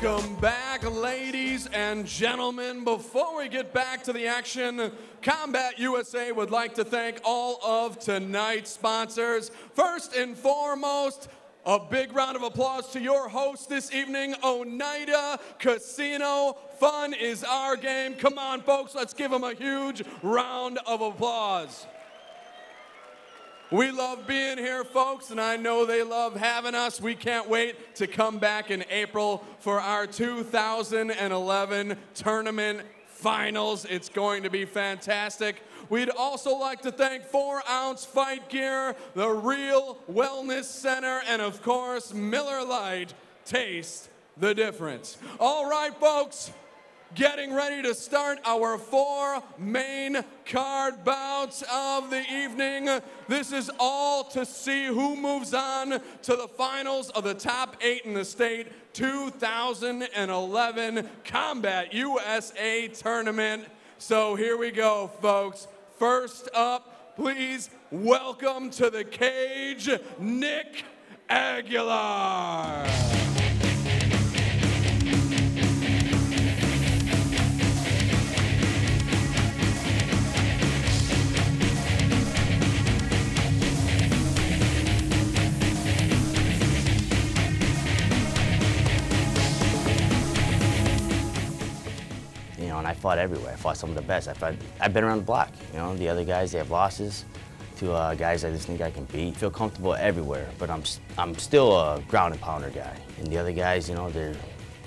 Welcome back, ladies and gentlemen. Before we get back to the action, Combat USA would like to thank all of tonight's sponsors. First and foremost, a big round of applause to your host this evening, Oneida Casino. Fun is our game. Come on, folks, let's give them a huge round of applause. We love being here, folks, and I know they love having us. We can't wait to come back in April for our 2011 tournament finals. It's going to be fantastic. We'd also like to thank 4 Ounce Fight Gear, the Real Wellness Center, and of course, Miller Lite. Taste the difference. All right, folks. Getting ready to start our 4 main card bouts of the evening. This is all to see who moves on to the finals of the top 8 in the state 2011 Combat USA tournament. So here we go, folks. First up, please welcome to the cage, Nick Agallar. And I fought everywhere. I fought some of the best. I've been around the block. You know, the other guys, they have losses to guys I just think I can beat. I feel comfortable everywhere, but I'm still a ground and pounder guy. And the other guys, you know, they're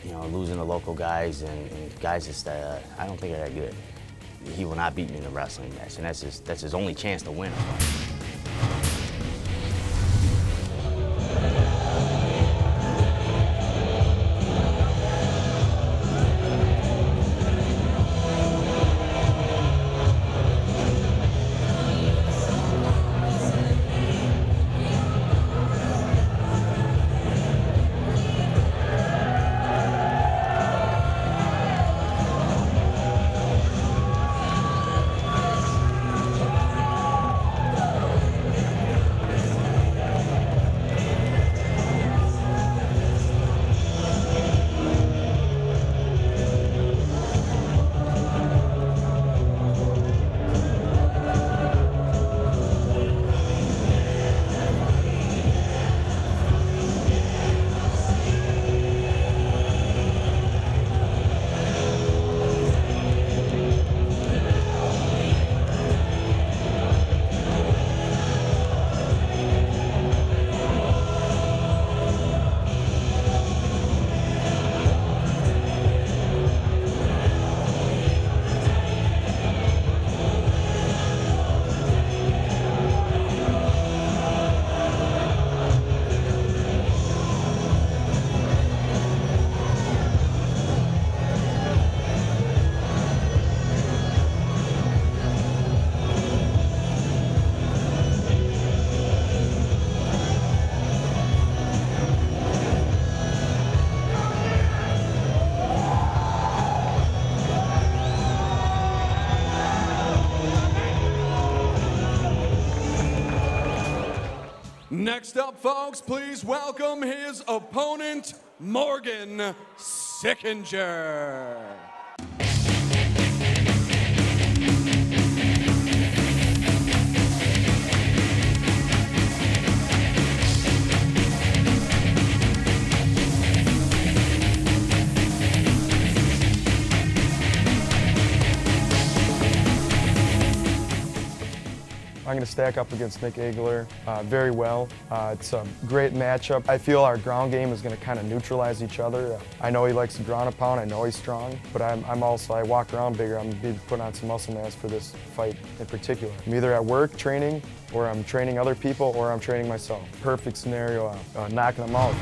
losing to local guys and guys that I don't think are that good. He will not beat me in a wrestling match, and that's his only chance to win. Next up, folks, please welcome his opponent, Morgan Sickinger. I'm going to stack up against Nick Agallar very well. It's a great matchup. I feel our ground game is going to kind of neutralize each other. I know he likes to ground and pound. I know he's strong, but I walk around bigger. I'm going to be putting on some muscle mass for this fight in particular. I'm either at work training, or I'm training other people, or I'm training myself. Perfect scenario, knocking them out.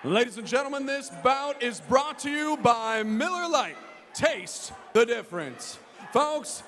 Ladies and gentlemen, this bout is brought to you by Miller Lite. Taste the difference. Folks,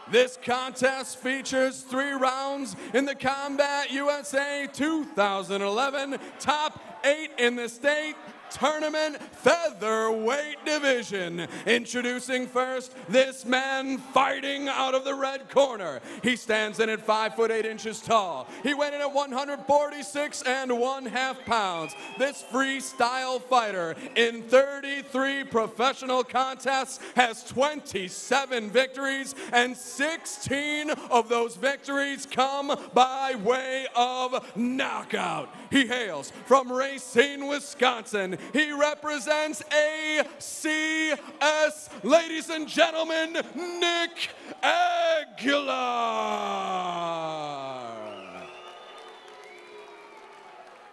this contest features 3 rounds in the Combat USA 2011 Top 8 in the state tournament featherweight division. Introducing first, this man fighting out of the red corner. He stands in at 5'8" tall. He weighed in at 146 1/2 pounds. This freestyle fighter in 33 professional contests has 27 victories, and 16 of those victories come by way of knockout. He hails from Racine, Wisconsin. He represents ACS, ladies and gentlemen, Nick Agallar.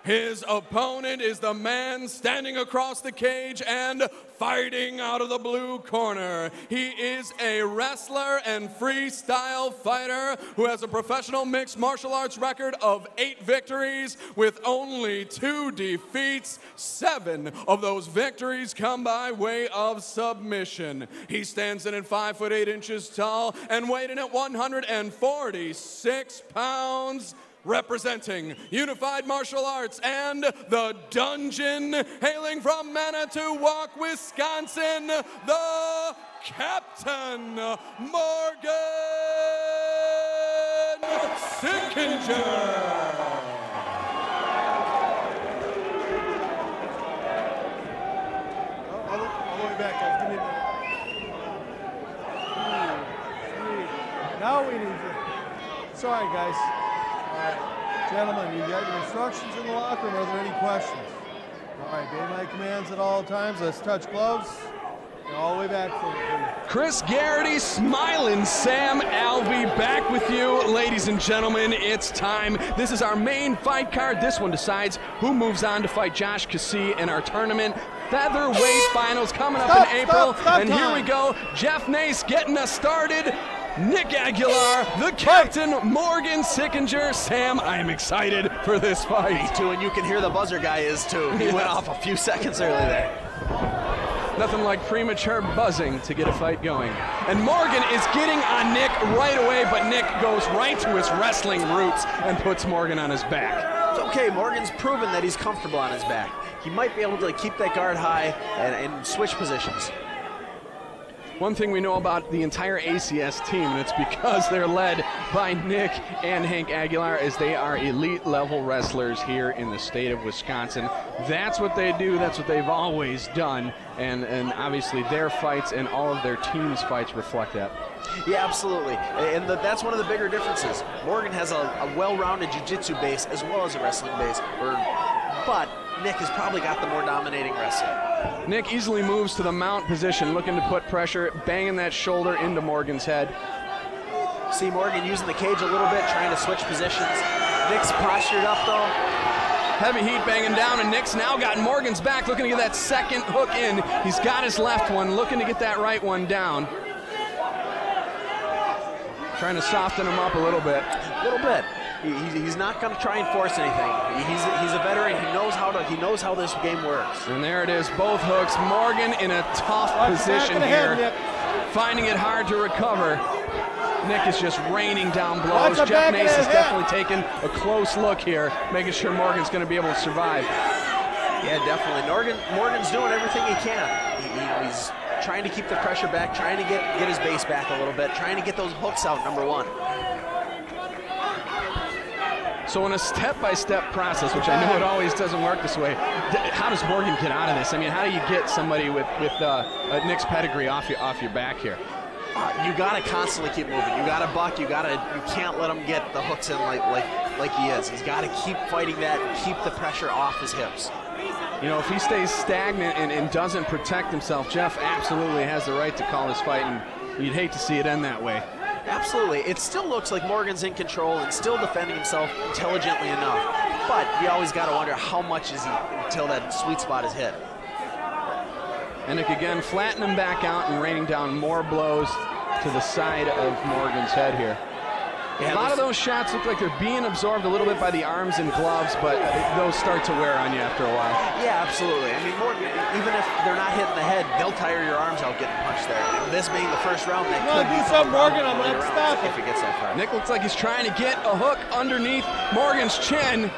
His opponent is the man standing across the cage and fighting out of the blue corner. He is a wrestler and freestyle fighter who has a professional mixed martial arts record of 8 victories with only 2 defeats. 7 of those victories come by way of submission. He stands in at 5'8" tall and weighed in at 146 pounds. Representing Unified Martial Arts and the Dungeon, hailing from Manitowoc, Wisconsin, the Captain, Morgan Sickinger. All the way back, guys. Give me a minute. Now we need you. Sorry, guys. All right. Gentlemen, you got your instructions in the locker room. Are there any questions? All right, obey my commands at all times. Let's touch gloves. And all the way back for you. Chris Garrity, smiling Sam Alvey, back with you. Ladies and gentlemen, it's time. This is our main fight card. This one decides who moves on to fight Josh Cassie in our tournament featherweight finals coming up in April. And here we go. Jeff Nace getting us started. Nick Agallar, the Captain, Morgan Sickinger. Sam, I am excited for this fight. Me too, and you can hear the buzzer guy is too. He went off a few seconds early there. Nothing like premature buzzing to get a fight going. And Morgan is getting on Nick right away, but Nick goes right to his wrestling roots and puts Morgan on his back. It's okay, Morgan's proven that he's comfortable on his back. He might be able to keep that guard high and switch positions. One thing we know about the entire ACS team, and it's because they're led by Nick and Hank Agallar, is they are elite level wrestlers here in the state of Wisconsin. That's what they do, that's what they've always done, and obviously their fights and all of their team's fights reflect that. Yeah, absolutely, and that's one of the bigger differences. Morgan has a well-rounded jiu-jitsu base as well as a wrestling base, but Nick has probably got the more dominating wrestling. Nick easily moves to the mount position, looking to put pressure, banging that shoulder into Morgan's head. See Morgan using the cage a little bit, trying to switch positions. Nick's postured up though. Heavy heat banging down, and Nick's now got Morgan's back, looking to get that second hook in. He's got his left one, looking to get that right one down. Trying to soften him up a little bit. A little bit. He's not going to try and force anything. He's a veteran. He knows how this game works. And there it is, both hooks. Morgan in a tough position here, finding it hard to recover. Nick is just raining down blows. Jeff Nace is definitely taking a close look here, making sure Morgan's going to be able to survive. Yeah, definitely. Morgan's doing everything he can. He's trying to keep the pressure back, trying to get his base back a little bit, trying to get those hooks out, number one. So in a step-by-step process, which I know it always doesn't work this way, how does Morgan get out of this? I mean, how do you get somebody with Nick's pedigree off your back here? You gotta constantly keep moving. You gotta buck. You can't let him get the hooks in like he is. He's got to keep fighting that, and keep the pressure off his hips. You know, if he stays stagnant and doesn't protect himself, Jeff absolutely has the right to call this fight, and you'd hate to see it end that way. Absolutely. It still looks like Morgan's in control and still defending himself intelligently enough. But you always got to wonder how much is he until that sweet spot is hit. And Nick again flattening him back out and raining down more blows to the side of Morgan's head here. A lot of those shots look like they're being absorbed a little bit by the arms and gloves, but those start to wear on you after a while. Yeah, absolutely. I mean, Morgan, even if they're not hitting the head, they'll tire your arms out getting punched there. And this being the first round, they could do something, Morgan. I'm going to stop if it gets that far. Nick looks like he's trying to get a hook underneath Morgan's chin.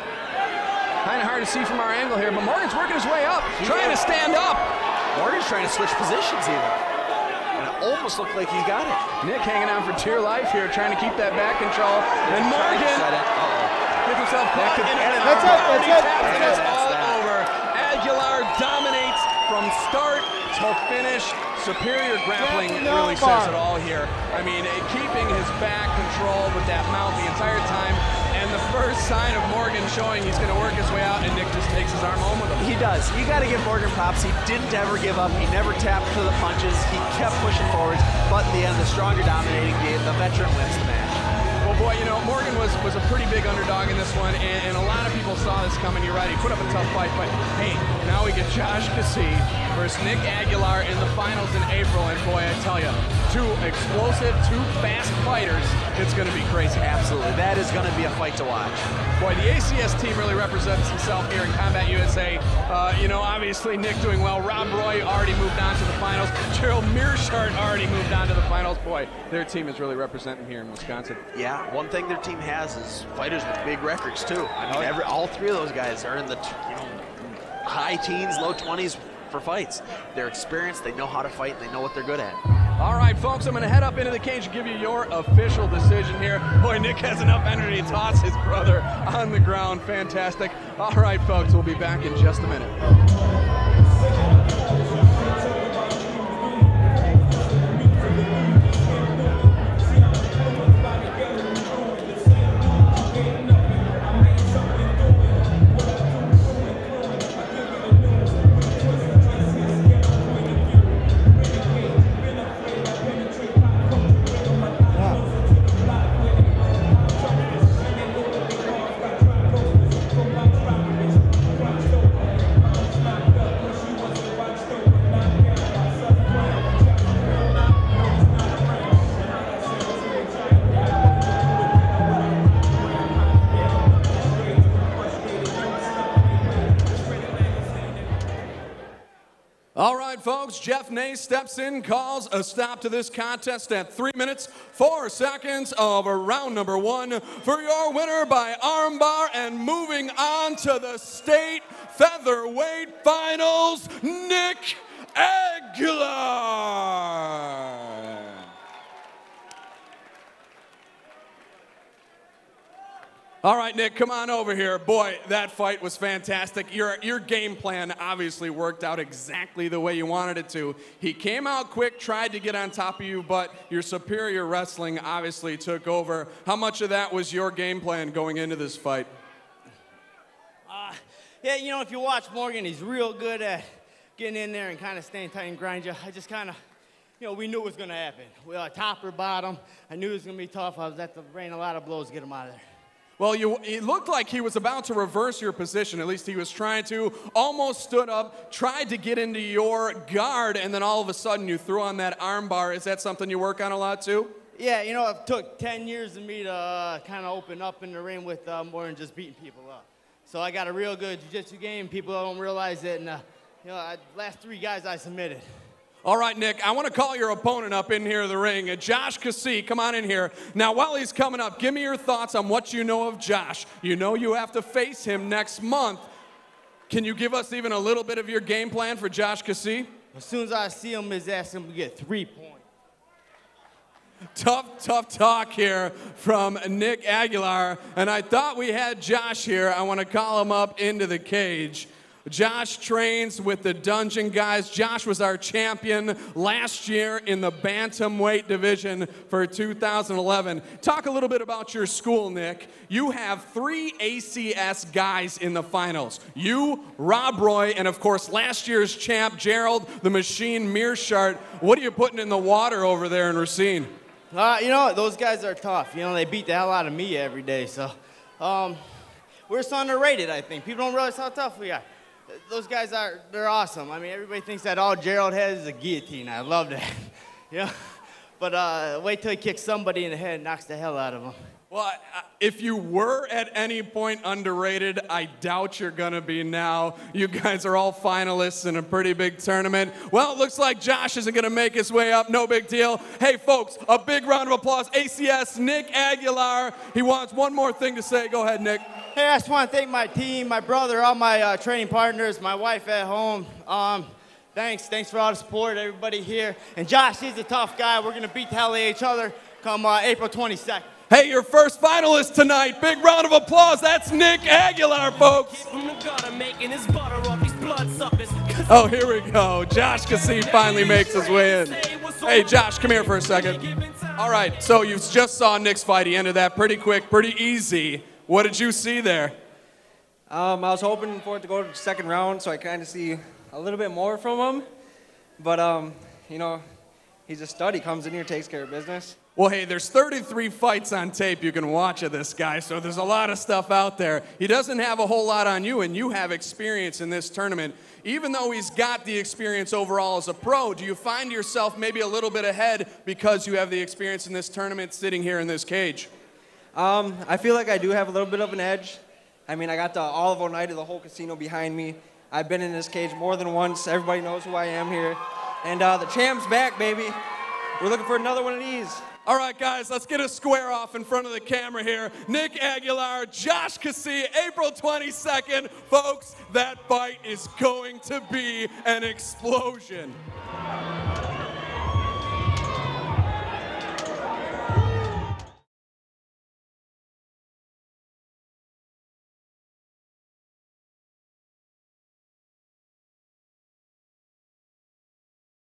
Kind of hard to see from our angle here, but Morgan's working his way up, trying to stand up. Morgan's trying to switch positions even. And it almost looked like he got it. Nick hanging on for dear life here, trying to keep that back control. And Morgan gets himself caught in an armbar. That's all over. Agallar dominates from start to finish. Superior grappling really says it all here. I mean, keeping his back control with that mount the entire time. And the first sign of Morgan showing he's going to work his way out, and Nick just takes his arm home with him. He does. You got to give Morgan props. He didn't ever give up. He never tapped to the punches. He kept pushing forwards. But in the end, the stronger dominating game, the veteran wins the match. Well, boy, you know, Morgan was a pretty big underdog in this one, and a lot of people saw this coming. You're right, he put up a tough fight, but hey, now we get Josh Cassee versus Nick Agallar in the finals in April, and boy, I tell you, two explosive, two fast fighters. It's going to be crazy. Absolutely, that is going to be a fight to watch. Boy, the ACS team really represents himself here in Combat USA. You know, obviously Nick doing well. Rob Roy already moved on to the finals. Gerald Mearshart already moved on to the finals. Boy, their team is really representing here in Wisconsin. Yeah, one thing their team has is fighters with big records too. I mean, all three of those guys are in the high teens, low 20s for fights. They're experienced, they know how to fight, and they know what they're good at. All right, folks, I'm going to head up into the cage and give you your official decision here. Boy, Nick has enough energy to toss his brother on the ground. Fantastic. All right, folks, we'll be back in just a minute. All right, folks, Jeff Ney steps in, calls a stop to this contest at 3 minutes, 4 seconds of round number 1 for your winner by armbar, and moving on to the state featherweight finals, Nick Agallar. All right, Nick, come on over here. Boy, that fight was fantastic. Your game plan obviously worked out exactly the way you wanted it to. He came out quick, tried to get on top of you, but your superior wrestling obviously took over. How much of that was your game plan going into this fight? Yeah, you know, if you watch Morgan, he's real good at getting in there and kind of staying tight and grind you. I just kind of, you know, we knew it was going to happen. We were top or bottom. I knew it was going to be tough. I was at the rain a lot of blows to get him out of there. Well, it looked like he was about to reverse your position. At least he was trying to. Almost stood up, tried to get into your guard, and then all of a sudden you threw on that arm bar. Is that something you work on a lot too? Yeah, you know, it took 10 years of me to kind of open up in the ring with more than just beating people up. So I got a real good jiu-jitsu game. People don't realize it. And, you know, last 3 guys I submitted. All right, Nick, I want to call your opponent up in here in the ring. Josh Cassee, come on in here. Now, while he's coming up, give me your thoughts on what you know of Josh. You know you have to face him next month. Can you give us even a little bit of your game plan for Josh Cassee? As soon as I see him, his ass him to get 3 points. Tough talk here from Nick Agallar. And I thought we had Josh here. I want to call him up into the cage. Josh trains with the Dungeon guys. Josh was our champion last year in the bantamweight division for 2011. Talk a little bit about your school, Nick. You have 3 ACS guys in the finals. You, Rob Roy, and of course last year's champ, Gerald the Machine Mearshart. What are you putting in the water over there in Racine? You know, those guys are tough. You know, they beat the hell out of me every day. So we're so underrated, I think. People don't realize how tough we are. Those guys they're awesome. I mean, everybody thinks that all Gerald has is a guillotine. I love that. You know? But wait till he kicks somebody in the head and knocks the hell out of them. Well, if you were at any point underrated, I doubt you're going to be now. You guys are all finalists in a pretty big tournament. Well, it looks like Josh isn't going to make his way up. No big deal. Hey, folks, a big round of applause. ACS, Nick Agallar. He wants one more thing to say. Go ahead, Nick. Hey, I just want to thank my team, my brother, all my training partners, my wife at home. Thanks for all the support, everybody here. And Josh, he's a tough guy. We're going to beat the hell out of each other come April 22nd. Hey, your first finalist tonight. Big round of applause. That's Nick Agallar, folks. Oh, here we go. Josh Cassee finally makes his way in. Hey, Josh, come here for a second. All right, so you just saw Nick's fight. He ended that pretty quick, pretty easy. What did you see there? I was hoping for it to go to the second round, so I kind of see a little bit more from him. But, you know, he's a stud. He comes in here, takes care of business. Well, hey, there's 33 fights on tape you can watch of this guy, so there's a lot of stuff out there. He doesn't have a whole lot on you, and you have experience in this tournament. Even though he's got the experience overall as a pro, do you find yourself maybe a little bit ahead because you have the experience in this tournament sitting here in this cage? I feel like I do have a little bit of an edge. I mean, I got the Olive Oneida, the whole casino behind me. I've been in this cage more than once. Everybody knows who I am here. And the champ's back, baby. We're looking for another one of these. All right, guys, let's get a square off in front of the camera here. Nick Agallar, Josh Cassee, April 22nd. Folks, that fight is going to be an explosion.